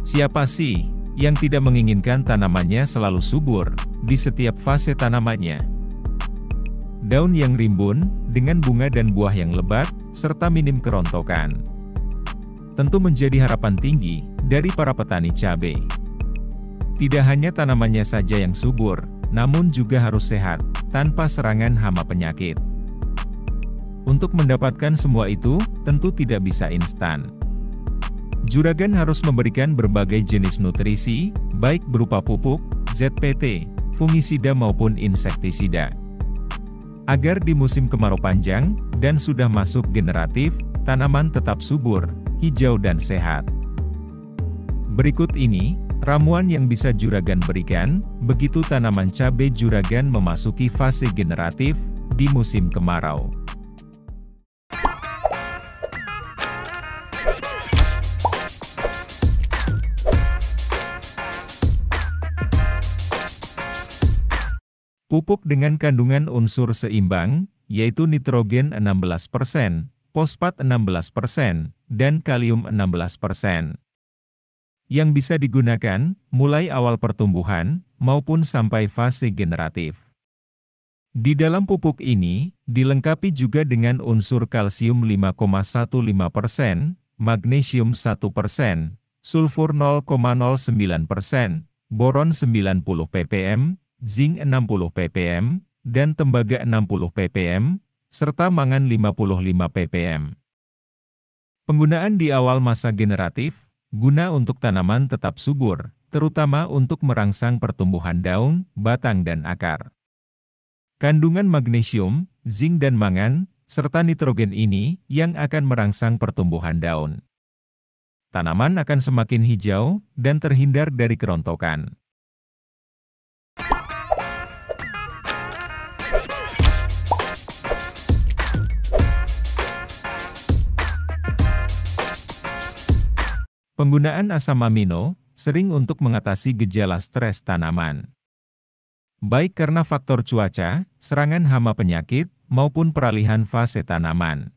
Siapa sih yang tidak menginginkan tanamannya selalu subur di setiap fase tanamannya? Daun yang rimbun, dengan bunga dan buah yang lebat, serta minim kerontokan. Tentu menjadi harapan tinggi dari para petani cabai. Tidak hanya tanamannya saja yang subur, namun juga harus sehat, tanpa serangan hama penyakit. Untuk mendapatkan semua itu, tentu tidak bisa instan. Juragan harus memberikan berbagai jenis nutrisi, baik berupa pupuk, ZPT, fungisida maupun insektisida. Agar di musim kemarau panjang, dan sudah masuk generatif, tanaman tetap subur, hijau dan sehat. Berikut ini, ramuan yang bisa juragan berikan, begitu tanaman cabai juragan memasuki fase generatif, di musim kemarau. Pupuk dengan kandungan unsur seimbang, yaitu nitrogen 16%, fosfat 16%, dan kalium 16%. Yang bisa digunakan, mulai awal pertumbuhan, maupun sampai fase generatif. Di dalam pupuk ini, dilengkapi juga dengan unsur kalsium 5,15%, magnesium 1%, sulfur 0,09%, boron 90 ppm, zinc 60 ppm, dan tembaga 60 ppm, serta mangan 55 ppm. Penggunaan di awal masa generatif, guna untuk tanaman tetap subur, terutama untuk merangsang pertumbuhan daun, batang dan akar. Kandungan magnesium, zinc dan mangan, serta nitrogen ini yang akan merangsang pertumbuhan daun. Tanaman akan semakin hijau, dan terhindar dari kerontokan. Penggunaan asam amino, sering untuk mengatasi gejala stres tanaman. Baik karena faktor cuaca, serangan hama penyakit, maupun peralihan fase tanaman.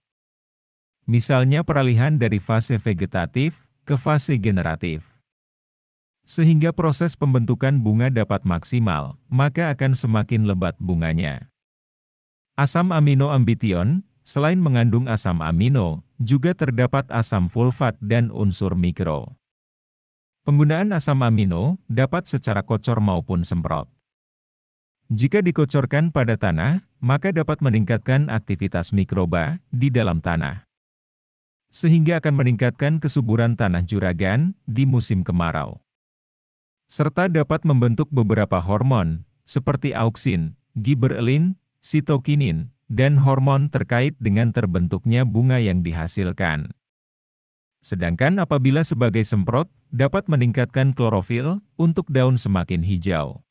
Misalnya peralihan dari fase vegetatif, ke fase generatif. Sehingga proses pembentukan bunga dapat maksimal, maka akan semakin lebat bunganya. Asam amino ambition, selain mengandung asam amino, juga terdapat asam fulfat dan unsur mikro. Penggunaan asam amino dapat secara kocor maupun semprot. Jika dikocorkan pada tanah, maka dapat meningkatkan aktivitas mikroba di dalam tanah. Sehingga akan meningkatkan kesuburan tanah juragan di musim kemarau. Serta dapat membentuk beberapa hormon, seperti auksin, giberelin, sitokinin, dan hormon terkait dengan terbentuknya bunga yang dihasilkan. Sedangkan apabila sebagai semprot, dapat meningkatkan klorofil untuk daun semakin hijau.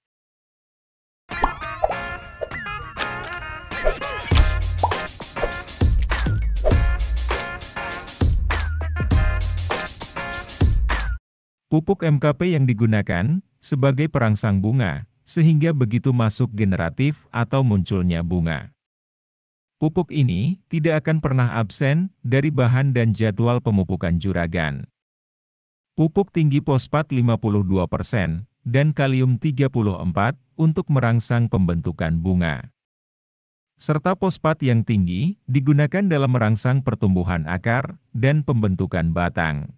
Pupuk MKP yang digunakan sebagai perangsang bunga, sehingga begitu masuk generatif atau munculnya bunga. Pupuk ini tidak akan pernah absen dari bahan dan jadwal pemupukan juragan. Pupuk tinggi fosfat 52% dan kalium 34 untuk merangsang pembentukan bunga. Serta fosfat yang tinggi digunakan dalam merangsang pertumbuhan akar dan pembentukan batang.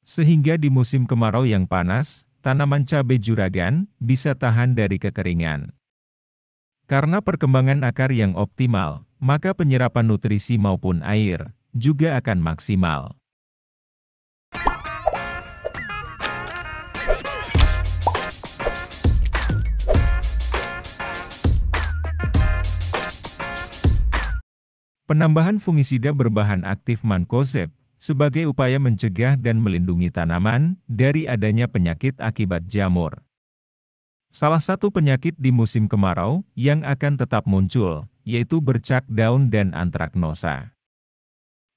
Sehingga di musim kemarau yang panas, tanaman cabai juragan bisa tahan dari kekeringan. Karena perkembangan akar yang optimal, maka penyerapan nutrisi maupun air juga akan maksimal. Penambahan fungisida berbahan aktif mancozeb sebagai upaya mencegah dan melindungi tanaman dari adanya penyakit akibat jamur. Salah satu penyakit di musim kemarau yang akan tetap muncul, yaitu bercak daun dan antraknosa.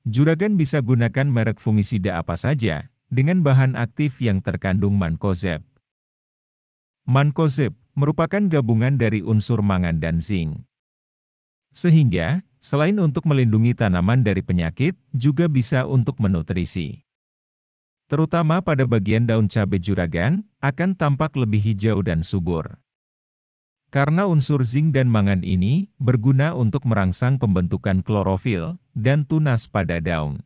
Juragan bisa gunakan merek fungisida apa saja, dengan bahan aktif yang terkandung mancozeb. Mancozeb merupakan gabungan dari unsur mangan dan zinc. Sehingga, selain untuk melindungi tanaman dari penyakit, juga bisa untuk menutrisi. terutama pada bagian daun cabai juragan, akan tampak lebih hijau dan subur. Karena unsur zinc dan mangan ini berguna untuk merangsang pembentukan klorofil dan tunas pada daun.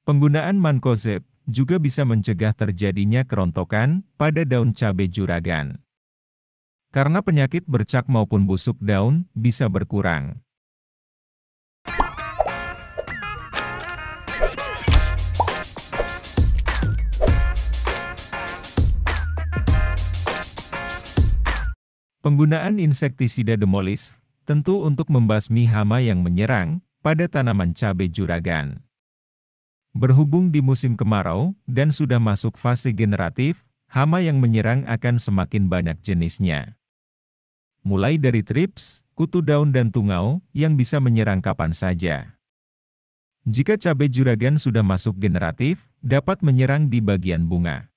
Penggunaan mancozeb juga bisa mencegah terjadinya kerontokan pada daun cabai juragan. Karena penyakit bercak maupun busuk daun bisa berkurang. Penggunaan insektisida Demolis tentu untuk membasmi hama yang menyerang pada tanaman cabai juragan. Berhubung di musim kemarau dan sudah masuk fase generatif, hama yang menyerang akan semakin banyak jenisnya. Mulai dari trips, kutu daun dan tungau yang bisa menyerang kapan saja. Jika cabai juragan sudah masuk generatif, dapat menyerang di bagian bunga.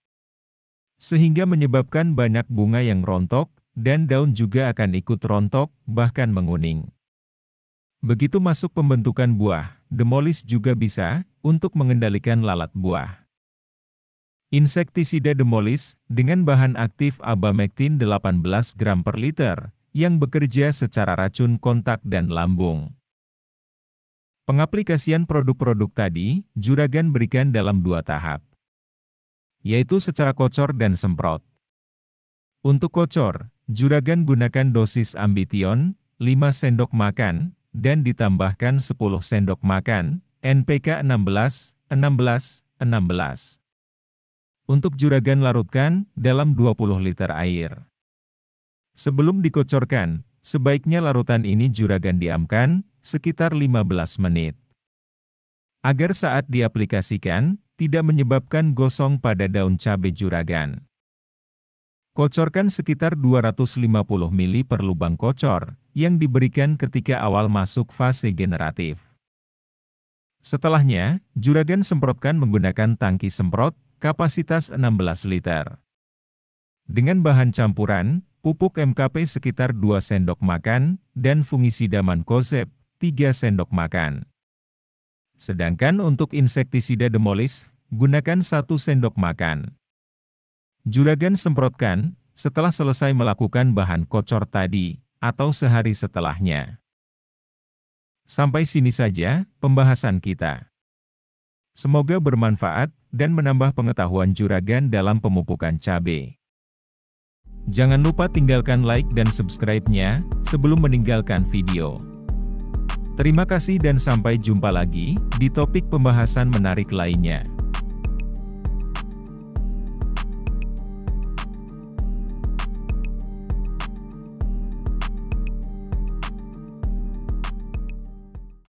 Sehingga menyebabkan banyak bunga yang rontok, dan daun juga akan ikut rontok, bahkan menguning. Begitu masuk pembentukan buah, Demolis juga bisa untuk mengendalikan lalat buah. Insektisida Demolis dengan bahan aktif abamectin 18 gram per liter, yang bekerja secara racun kontak dan lambung. Pengaplikasian produk-produk tadi, juragan berikan dalam 2 tahap, yaitu secara kocor dan semprot. Untuk kocor, juragan gunakan dosis Ambition, 5 sendok makan, dan ditambahkan 10 sendok makan, NPK 16, 16, 16. Untuk juragan larutkan dalam 20 liter air. Sebelum dikocorkan, sebaiknya larutan ini juragan diamkan sekitar 15 menit. Agar saat diaplikasikan, tidak menyebabkan gosong pada daun cabai juragan. Kocorkan sekitar 250 ml per lubang kocor, yang diberikan ketika awal masuk fase generatif. Setelahnya, juragan semprotkan menggunakan tangki semprot, kapasitas 16 liter. Dengan bahan campuran, pupuk MKP sekitar 2 sendok makan, dan fungisida mancozeb, 3 sendok makan. Sedangkan untuk insektisida Demolis, gunakan 1 sendok makan. Juragan semprotkan setelah selesai melakukan bahan kocor tadi, atau sehari setelahnya. Sampai sini saja pembahasan kita. Semoga bermanfaat dan menambah pengetahuan juragan dalam pemupukan cabai. Jangan lupa tinggalkan like dan subscribe-nya sebelum meninggalkan video. Terima kasih dan sampai jumpa lagi di topik pembahasan menarik lainnya.